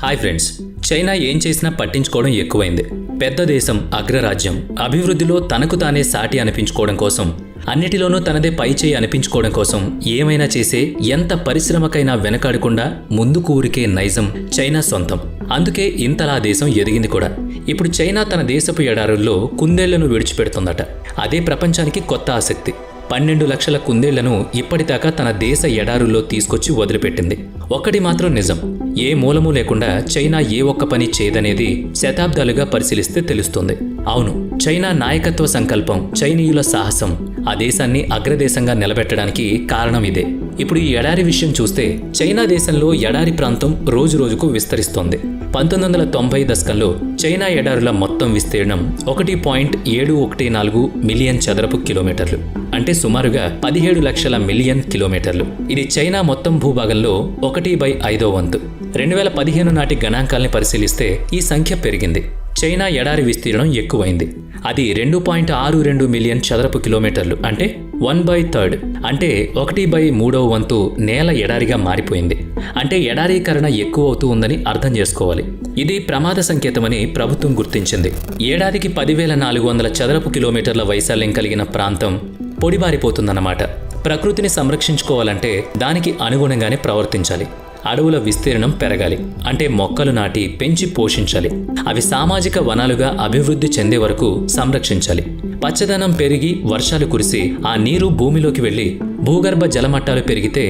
Hi friends, China ఏం చేసినా పట్టించుకోవడం ఎక్కువైంది. పెద్ద దేశం, అగ్రరాజ్యం, అభివృద్ధిలో తనకు తానే సాటి అనిపించుకోవడం కోసం, అన్నిటిలోనూ తనదే పై చేయి అనిపించుకోవడం కోసం ఏమైనా చేసే ఎంత పరిశ్రమకైనా వెనకాడకుండా ముందుకు ఊరికే నైజం చైనా సొంతం. అందుకే ఇంతలా దేశం ఎదిగింది కూడా. ఇప్పుడు చైనా తన దేశపు ఎడారుల్లో కుందేళ్లను విడిచిపెడుతుందట. అదే ప్రపంచానికి కొత్త ఆసక్తి. 12 లక్షల కుందేళ్లను ఇప్పటిదాకా తన దేశ ఎడారుల్లో తీసుకొచ్చి వదిలిపెట్టింది. ఒక్కటి మాత్రం నిజం, ఏ మూలమూ లేకుండా చైనా ఏ ఒక్క పని చేయదనేది శతాబ్దాలుగా పరిశీలిస్తే తెలుస్తుంది. అవును, చైనా నాయకత్వ సంకల్పం, చైనీయుల సాహసం ఆ దేశాన్ని అగ్రదేశంగా నిలబెట్టడానికి కారణం ఇదే. ఇప్పుడు ఈ ఎడారి విషయం చూస్తే చైనా దేశంలో ఎడారి ప్రాంతం రోజురోజుకు విస్తరిస్తోంది. 1990 దశకంలో చైనా ఎడారుల మొత్తం విస్తీర్ణం 1.714 మిలియన్ చదరపు కిలోమీటర్లు, అంటే సుమారుగా 17 లక్షల మిలియన్ కిలోమీటర్లు. ఇది చైనా మొత్తం భూభాగంలో 1/5వ వంతు. 2015 నాటి గణాంకాల్ని పరిశీలిస్తే ఈ సంఖ్య పెరిగింది. చైనా ఎడారి విస్తీర్ణం ఎక్కువైంది. అది 2.62 మిలియన్ చదరపు కిలోమీటర్లు, అంటే 1/3, అంటే 1/3వ వంతు నేల ఎడారిగా మారిపోయింది. అంటే ఎడారీకరణ ఎక్కువ అవుతూ ఉందని అర్థం చేసుకోవాలి. ఇది ప్రమాద సంకేతమని ప్రభుత్వం గుర్తించింది. ఏడాదికి 10,400 చదరపు కిలోమీటర్ల వైశాల్యం కలిగిన ప్రాంతం పొడిబారిపోతుందన్నమాట. ప్రకృతిని సంరక్షించుకోవాలంటే దానికి అనుగుణంగానే ప్రవర్తించాలి. అడవుల విస్తీర్ణం పెరగాలి, అంటే మొక్కలు నాటి పెంచి పోషించాలి. అవి సామాజిక వనాలుగా అభివృద్ధి చెందే వరకు సంరక్షించాలి. పచ్చదనం పెరిగి వర్షాలు కురిసి ఆ నీరు భూమిలోకి వెళ్లి భూగర్భ జలమట్టాలు పెరిగితే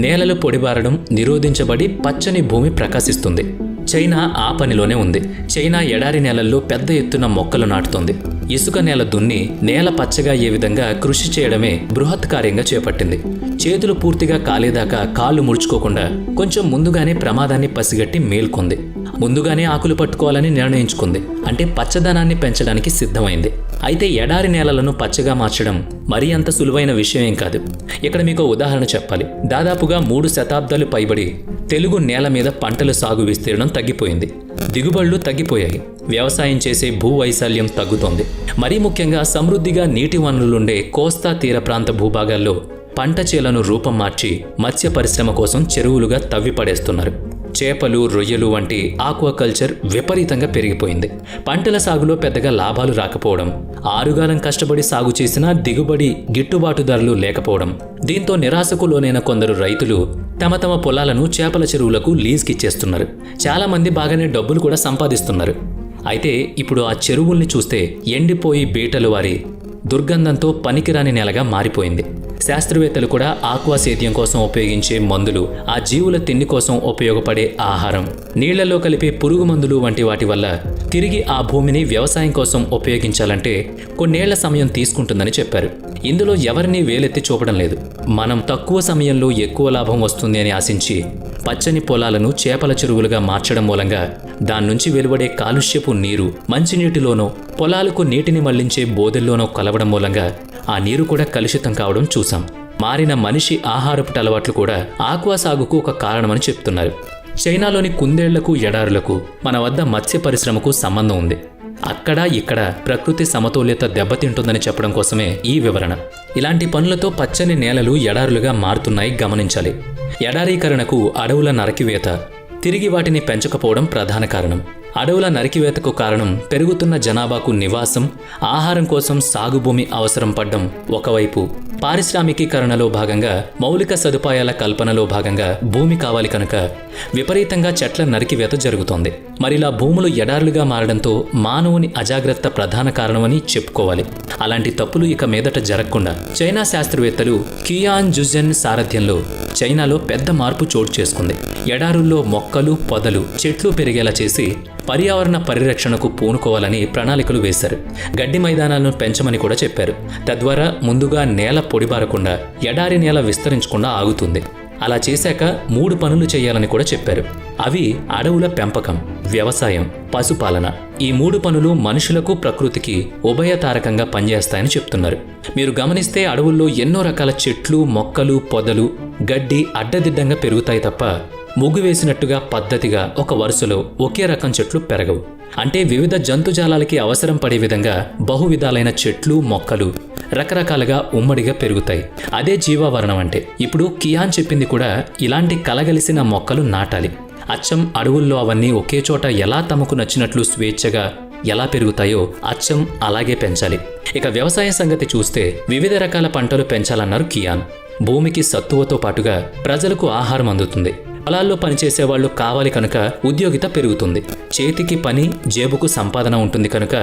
నేలలు పొడిబారడం నిరోధించబడి పచ్చని భూమి ప్రకాశిస్తుంది. చైనా ఆ పనిలోనే ఉంది. చైనా ఎడారి నేలల్లో పెద్ద ఎత్తున మొక్కలు నాటుతోంది. ఇసుక నేల దున్ని నేల పచ్చగా అయ్యే విధంగా కృషి చేయడమే బృహత్ కార్యంగా చేపట్టింది. చేతులు పూర్తిగా కాలేదాకా కాళ్ళు ముడుచుకోకుండా కొంచెం ముందుగానే ప్రమాదాన్ని పసిగట్టి మేల్కొంది. ముందుగానే ఆకులు పట్టుకోవాలని నిర్ణయించుకుంది. అంటే పచ్చదనాన్ని పెంచడానికి సిద్ధమైంది. అయితే ఎడారి నేలలను పచ్చగా మార్చడం మరీ అంత సులువైన విషయం కాదు. ఇక్కడ మీకు ఉదాహరణ చెప్పాలి. దాదాపుగా 3 శతాబ్దాలు పైబడి తెలుగు నేల మీద పంటల సాగు విస్తీర్ణం తగ్గిపోయింది. దిగుబడులు తగ్గిపోయాయి. వ్యవసాయం చేసే భూ వైశాల్యం తగ్గుతోంది. మరీ ముఖ్యంగా సమృద్ధిగా నీటి వనరులుండే కోస్తా తీర ప్రాంత భూభాగాల్లో పంట చేలను రూపం మార్చి మత్స్య పరిశ్రమ కోసం చెరువులుగా తవ్విపడేస్తున్నారు. చేపలు, రొయ్యలు వంటి ఆక్వాకల్చర్ విపరీతంగా పెరిగిపోయింది. పంటల సాగులో పెద్దగా లాభాలు రాకపోవడం, ఆరుగాలం కష్టపడి సాగు చేసినా దిగుబడి గిట్టుబాటు ధరలు లేకపోవడం, దీంతో నిరాశకు లోనైన కొందరు రైతులు తమ పొలాలను చేపల చెరువులకు లీజ్కిచ్చేస్తున్నారు. చాలా మంది బాగానే డబ్బులు కూడా సంపాదిస్తున్నారు. అయితే ఇప్పుడు ఆ చెరువుల్ని చూస్తే ఎండిపోయి బీటలు వారి దుర్గంధంతో పనికిరాని నేలగా మారిపోయింది. శాస్త్రవేత్తలు కూడా ఆక్వా సేద్యం కోసం ఉపయోగించే మందులు, ఆ జీవుల తిండి కోసం ఉపయోగపడే ఆహారం, నీళ్లలో కలిపే పురుగు మందులు వంటి వాటి వల్ల తిరిగి ఆ భూమిని వ్యవసాయం కోసం ఉపయోగించాలంటే కొన్నేళ్ల సమయం తీసుకుంటుందని చెప్పారు. ఇందులో ఎవరినీ వేలెత్తి చూపడం లేదు. మనం తక్కువ సమయంలో ఎక్కువ లాభం వస్తుంది అని ఆశించి పచ్చని పొలాలను చేపల చెరువులుగా మార్చడం మూలంగా దాని నుంచి వెలువడే కాలుష్యపు నీరు మంచినీటిలోనో పొలాలకు నీటిని మళ్లించే బోదెల్లోనో కలవడం మూలంగా ఆ నీరు కూడా కలుషితం కావడం చూసాం. మారిన మనిషి ఆహారపు అలవాట్లు కూడా ఆక్వా సాగుకు ఒక కారణమని చెప్తున్నారు. చైనాలోని కుందేళ్లకు, ఎడారులకు మన వద్ద మత్స్య పరిశ్రమకు సంబంధం ఉంది. అక్కడ ఇక్కడ ప్రకృతి సమతుల్యత దెబ్బతింటుందని చెప్పడం కోసమే ఈ వివరణ. ఇలాంటి పనులతో పచ్చని నేలలు ఎడారులుగా మారుతున్నాయి, గమనించాలి. ఎడారీకరణకు అడవుల నరికివేత, తిరిగి వాటిని పెంచకపోవడం ప్రధాన కారణం. అడవుల నరికివేతకు కారణం పెరుగుతున్న జనాభాకు నివాసం, ఆహారం కోసం సాగు భూమి అవసరం పడ్డం ఒకవైపు, పారిశ్రామికీకరణలో భాగంగా మౌలిక సదుపాయాల కల్పనలో భాగంగా భూమి కావాలి కనుక విపరీతంగా చెట్ల నరికివేత జరుగుతోంది. మరిలా భూములు ఎడారులుగా మారడంతో మానవుని అజాగ్రత్త ప్రధాన కారణమని చెప్పుకోవాలి. అలాంటి తప్పులు ఇక మీదట జరగకుండా చైనా శాస్త్రవేత్తలు కియాన్ జుజెన్ సారథ్యంలో చైనాలో పెద్ద మార్పు చోటు చేసుకుంది. ఎడారుల్లో మొక్కలు, పొదలు, చెట్లు పెరిగేలా చేసి పర్యావరణ పరిరక్షణకు పూనుకోవాలని ప్రణాళికలు వేశారు. గడ్డి మైదానాలను పెంచమని కూడా చెప్పారు. తద్వారా ముందుగా నేల పొడిబారకుండా, ఎడారి నేల విస్తరించకుండా ఆగుతుంది. అలా చేశాక 3 పనులు చేయాలని కూడా చెప్పారు. అవి అడవుల పెంపకం, వ్యవసాయం, పశుపాలన. ఈ 3 పనులు మనుషులకు, ప్రకృతికి ఉభయతారకంగా పనిచేస్తాయని చెప్తున్నారు. మీరు గమనిస్తే అడవుల్లో ఎన్నో రకాల చెట్లు, మొక్కలు, పొదలు, గడ్డి అడ్డదిడ్డంగా పెరుగుతాయి తప్ప ముగ్గు వేసినట్టుగా పద్ధతిగా ఒక వరుసలో ఒకే రకం చెట్లు పెరగవు. అంటే వివిధ జంతుజాలాలకి అవసరం పడే విధంగా బహువిధాలైన చెట్లు, మొక్కలు రకరకాలుగా ఉమ్మడిగా పెరుగుతాయి. అదే జీవావరణం అంటే. ఇప్పుడు కియాన్ చెప్పింది కూడా ఇలాంటి కలగలిసిన మొక్కలు నాటాలి. అచ్చం అడవుల్లో అవన్నీ ఒకే చోట ఎలా తమకు నచ్చినట్లు స్వేచ్ఛగా ఎలా పెరుగుతాయో అచ్చం అలాగే పెంచాలి. ఇక వ్యవసాయం సంగతి చూస్తే వివిధ రకాల పంటలు పెంచాలన్నారు కియాన్. భూమికి సత్తువతో పాటుగా ప్రజలకు ఆహారం అందుతుంది. పొలాల్లో పనిచేసేవాళ్లు కావాలి కనుక ఉద్యోగిత పెరుగుతుంది. చేతికి పని, జేబుకు సంపాదన ఉంటుంది కనుక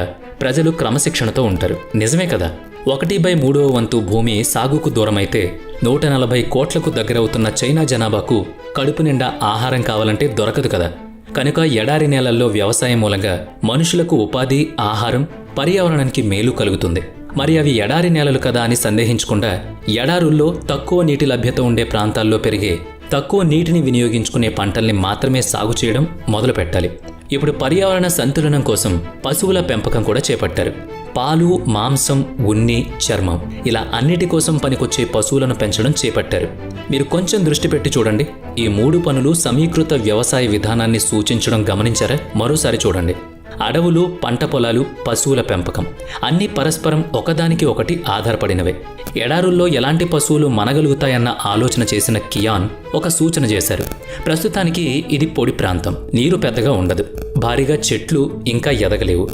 ప్రజలు క్రమశిక్షణతో ఉంటారు. నిజమే కదా? 1/3 వంతు భూమి సాగుకు దూరమైతే 140 కోట్లకు దగ్గరవుతున్న చైనా జనాభాకు కడుపు నిండా ఆహారం కావాలంటే దొరకదు కదా. కనుక ఎడారి నేలల్లో వ్యవసాయం మూలంగా మనుషులకు ఉపాధి, ఆహారం, పర్యావరణానికి మేలు కలుగుతుంది. మరి అవి ఎడారి నేలలు కదా అని సందేహించకుండా ఎడారుల్లో తక్కువ నీటి లభ్యత ఉండే ప్రాంతాల్లో పెరిగే తక్కువ నీటిని వినియోగించుకునే పంటల్ని మాత్రమే సాగు చేయడం మొదలు పెట్టాలి. ఇప్పుడు పర్యావరణ సంతులనం కోసం పశువుల పెంపకం కూడా చేపట్టారు. పాలు, మాంసం, ఉన్ని, చర్మం ఇలా అన్నిటి కోసం పనికొచ్చే పశువులను పెంచడం చేపట్టారు. మీరు కొంచెం దృష్టి పెట్టి చూడండి. ఈ 3 పనులు సమీకృత వ్యవసాయ విధానాన్ని సూచించడం గమనించారా? మరోసారి చూడండి. అడవులు, పంట పొలాలు, పశువుల పెంపకం అన్నీ పరస్పరం ఒకదానికి ఒకటి ఆధారపడినవే. ఎడారుల్లో ఎలాంటి పశువులు మనగలుగుతాయన్న ఆలోచన చేసిన కియాన్ ఒక సూచన చేశారు. ప్రస్తుతానికి ఇది పొడి ప్రాంతం, నీరు పెద్దగా ఉండదు, భారీగా చెట్లు ఇంకా ఎదగలేవు.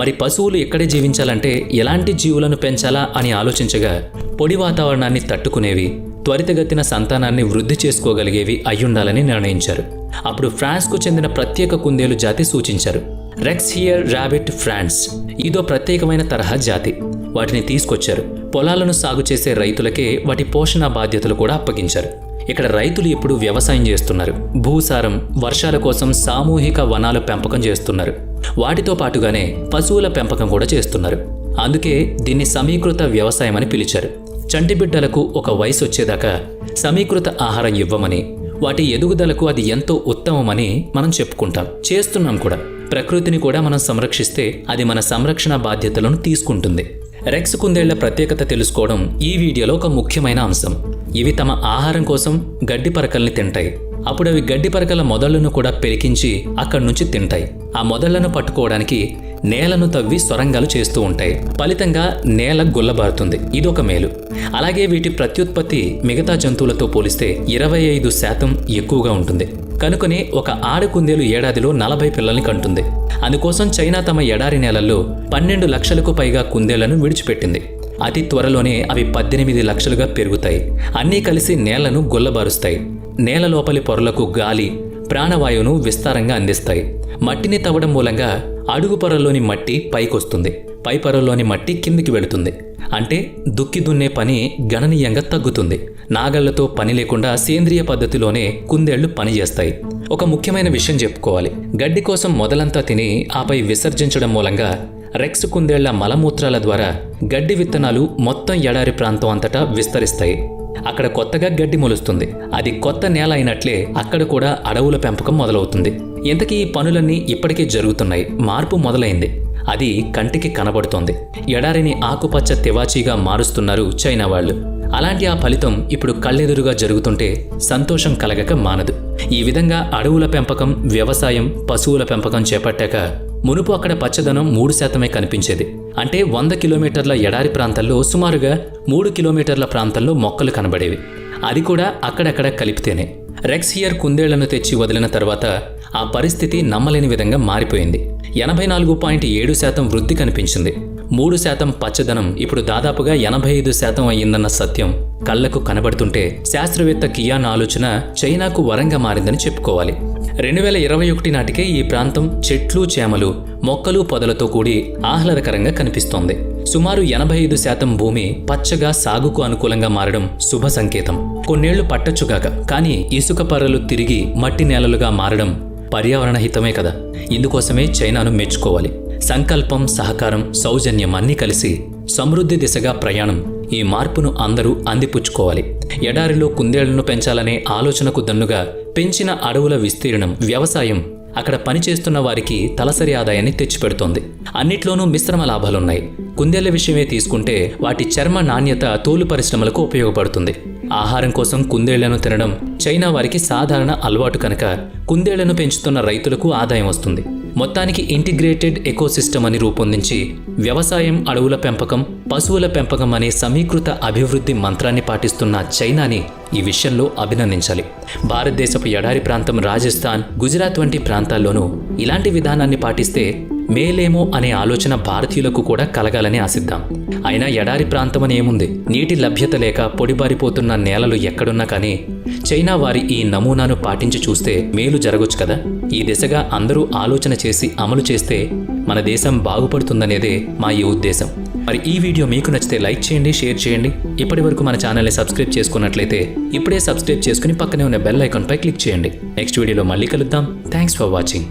మరి పశువులు ఇక్కడే జీవించాలంటే ఎలాంటి జీవులను పెంచాలా అని ఆలోచించగా పొడి వాతావరణాన్ని తట్టుకునేవి, త్వరితగతిన సంతానాన్ని వృద్ధి చేసుకోగలిగేవి అయ్యుండాలని నిర్ణయించారు. అప్పుడు ఫ్రాన్స్కు చెందిన ప్రత్యేక కుందేలు జాతి సూచించారు. రెక్స్హియర్ ర్యాబిట్ ఫ్రాన్స్. ఇదో ప్రత్యేకమైన తరహా జాతి. వాటిని తీసుకొచ్చారు. పొలాలను సాగు చేసే రైతులకే వాటి పోషణ బాధ్యతలు కూడా అప్పగించారు. ఇక్కడ రైతులు ఇప్పుడు వ్యవసాయం చేస్తున్నారు. భూసారం, వర్షాల కోసం సామూహిక వనాల పెంపకం చేస్తున్నారు. వాటితో పాటుగానే పశువుల పెంపకం కూడా చేస్తున్నారు. అందుకే దీన్ని సమీకృత వ్యవసాయం అని పిలిచారు. చంటిబిడ్డలకు ఒక వయసు వచ్చేదాకా సమీకృత ఆహారం ఇవ్వమని, వాటి ఎదుగుదలకు అది ఎంతో ఉత్తమమని మనం చెప్పుకుంటాం, చేస్తున్నాం కూడా. ప్రకృతిని కూడా మనం సంరక్షిస్తే అది మన సంరక్షణ బాధ్యతలను తీసుకుంటుంది. రెక్స్ కుందేళ్ల ప్రత్యేకత తెలుసుకోవడం ఈ వీడియోలో ఒక ముఖ్యమైన అంశం. ఇవి తమ ఆహారం కోసం గడ్డి పరకల్ని తింటాయి. అప్పుడు అవి గడ్డి పరకల మొదళ్లను కూడా పెరికించి అక్కడి నుంచి తింటాయి. ఆ మొదళ్లను పట్టుకోవడానికి నేలను తవ్వి సొరంగాలు చేస్తూ ఉంటాయి. ఫలితంగా నేల గుల్లబారుతుంది. ఇదొక మేలు. అలాగే వీటి ప్రత్యుత్పత్తి మిగతా జంతువులతో పోలిస్తే 25% ఎక్కువగా ఉంటుంది. కనుకనే ఒక ఆడ కుందేలు ఏడాదిలో 40 పిల్లల్ని కంటుంది. అందుకోసం చైనా తమ ఎడారి నేలల్లో 12 లక్షలకు పైగా కుందేళ్లను విడిచిపెట్టింది. అతి త్వరలోనే అవి 18 లక్షలుగా పెరుగుతాయి. అన్నీ కలిసి నేలను గుల్లబారుస్తాయి. నేల లోపలి పొరలకు గాలి, ప్రాణవాయువును విస్తారంగా అందిస్తాయి. మట్టిని తవ్వడం మూలంగా అడుగు పొరల్లోని మట్టి పైకొస్తుంది, పై పొరల్లోని మట్టి కిందికి వెళుతుంది. అంటే దుక్కి దున్నే పని గణనీయంగా తగ్గుతుంది. నాగళ్లతో పని లేకుండా సేంద్రియ పద్ధతిలోనే కుందేళ్లు పనిచేస్తాయి. ఒక ముఖ్యమైన విషయం చెప్పుకోవాలి. గడ్డి కోసం మొదలంతా తిని ఆపై విసర్జించడం మూలంగా రెక్స్ కుందేళ్ల మలమూత్రాల ద్వారా గడ్డి విత్తనాలు మొత్తం ఎడారి ప్రాంతం అంతటా విస్తరిస్తాయి. అక్కడ కొత్తగా గడ్డి మొలుస్తుంది. అది కొత్త నేల అయినట్లే అక్కడ కూడా అడవుల పెంపకం మొదలవుతుంది. ఇంతకీ ఈ పనులన్నీ ఇప్పటికే జరుగుతున్నాయి. మార్పు మొదలైంది. అది కంటికి కనబడుతోంది. ఎడారిని ఆకుపచ్చ తివాచీగా మారుస్తున్నారు చైనా వాళ్ళు. అలాంటి ఆ ఫలితం ఇప్పుడు కళ్ళెదురుగా జరుగుతుంటే సంతోషం కలగక మానదు. ఈ విధంగా అడవుల పెంపకం, వ్యవసాయం, పశువుల పెంపకం చేపట్టాక మునుపు అక్కడ పచ్చదనం 3% కనిపించేది. అంటే 100 కిలోమీటర్ల ఎడారి ప్రాంతాల్లో సుమారుగా 3 కిలోమీటర్ల ప్రాంతంలో మొక్కలు కనబడేవి. అది కూడా అక్కడక్కడ కలిపితేనే. రెక్స్హియర్ కుందేళ్లను తెచ్చి వదిలిన తర్వాత ఆ పరిస్థితి నమ్మలేని విధంగా మారిపోయింది. 84.7% వృద్ధి కనిపించింది. 3% పచ్చదనం ఇప్పుడు దాదాపుగా 85% అయ్యిందన్న సత్యం కళ్లకు కనబడుతుంటే శాస్త్రవేత్త కియాన్ ఆలోచన చైనాకు వరంగా మారిందని చెప్పుకోవాలి. 2021 నాటికే ఈ ప్రాంతం చెట్లు, చేమలు, మొక్కలు, పొదలతో కూడి ఆహ్లాదకరంగా కనిపిస్తోంది. సుమారు 85% భూమి పచ్చగా సాగుకు అనుకూలంగా మారడం శుభ సంకేతం. కొన్నేళ్లు పట్టొచ్చుగాక, కానీ ఇసుక పర్రలు తిరిగి మట్టి నేలలుగా మారడం పర్యావరణ హితమే కదా. ఇందుకోసమే చైనాను మెచ్చుకోవాలి. సంకల్పం, సహకారం, సౌజన్యం అన్నీ కలిసి సమృద్ధి దిశగా ప్రయాణం. ఈ మార్పును అందరూ అందిపుచ్చుకోవాలి. ఎడారిలో కుందేళ్లను పెంచాలనే ఆలోచనకు దన్నుగా పెంచిన అడవుల విస్తీర్ణం, వ్యవసాయం అక్కడ పనిచేస్తున్న వారికి తలసరి ఆదాయాన్ని తెచ్చిపెడుతోంది. అన్నిట్లోనూ మిశ్రమ లాభాలున్నాయి. కుందేళ్ల విషయమే తీసుకుంటే వాటి చర్మ నాణ్యత తోలు పరిశ్రమలకు ఉపయోగపడుతుంది. ఆహారం కోసం కుందేళ్లను తినడం చైనా వారికి సాధారణ అలవాటు కనుక కుందేళ్లను పెంచుతున్న రైతులకు ఆదాయం వస్తుంది. మొత్తానికి ఇంటిగ్రేటెడ్ ఎకోసిస్టమ్ అని రూపొందించి వ్యవసాయం, అడవుల పెంపకం, పశువుల పెంపకం అనే సమీకృత అభివృద్ధి మంత్రాన్ని పాటిస్తున్న చైనాని ఈ విషయంలో అభినందించాలి. భారతదేశపు ఎడారి ప్రాంతం రాజస్థాన్, గుజరాత్ వంటి ప్రాంతాల్లోనూ ఇలాంటి విధానాన్ని పాటిస్తే మేలేమో అనే ఆలోచన భారతీయులకు కూడా కలగాలని ఆశిద్దాం. అయినా ఎడారి ప్రాంతం అని ఏముంది, నీటి లభ్యత లేక పొడిబారిపోతున్న నేలలు ఎక్కడున్నా కానీ చైనా వారి ఈ నమూనాను పాటించి చూస్తే మేలు జరగొచ్చు కదా. ఈ దిశగా అందరూ ఆలోచన చేసి అమలు చేస్తే మన దేశం బాగుపడుతుందనేదే మా ఈ ఉద్దేశం. మరి ఈ వీడియో మీకు నచ్చితే లైక్ చేయండి, షేర్ చేయండి. ఇప్పటి వరకు మన ఛానల్ని సబ్స్క్రైబ్ చేసుకున్నట్లయితే ఇప్పుడే సబ్స్క్రైబ్ చేసుకుని పక్కనే ఉన్న బెల్ ఐకాన్పై క్లిక్ చేయండి. నెక్స్ట్ వీడియోలో మళ్ళీ కలుద్దాం. Thanks for watching.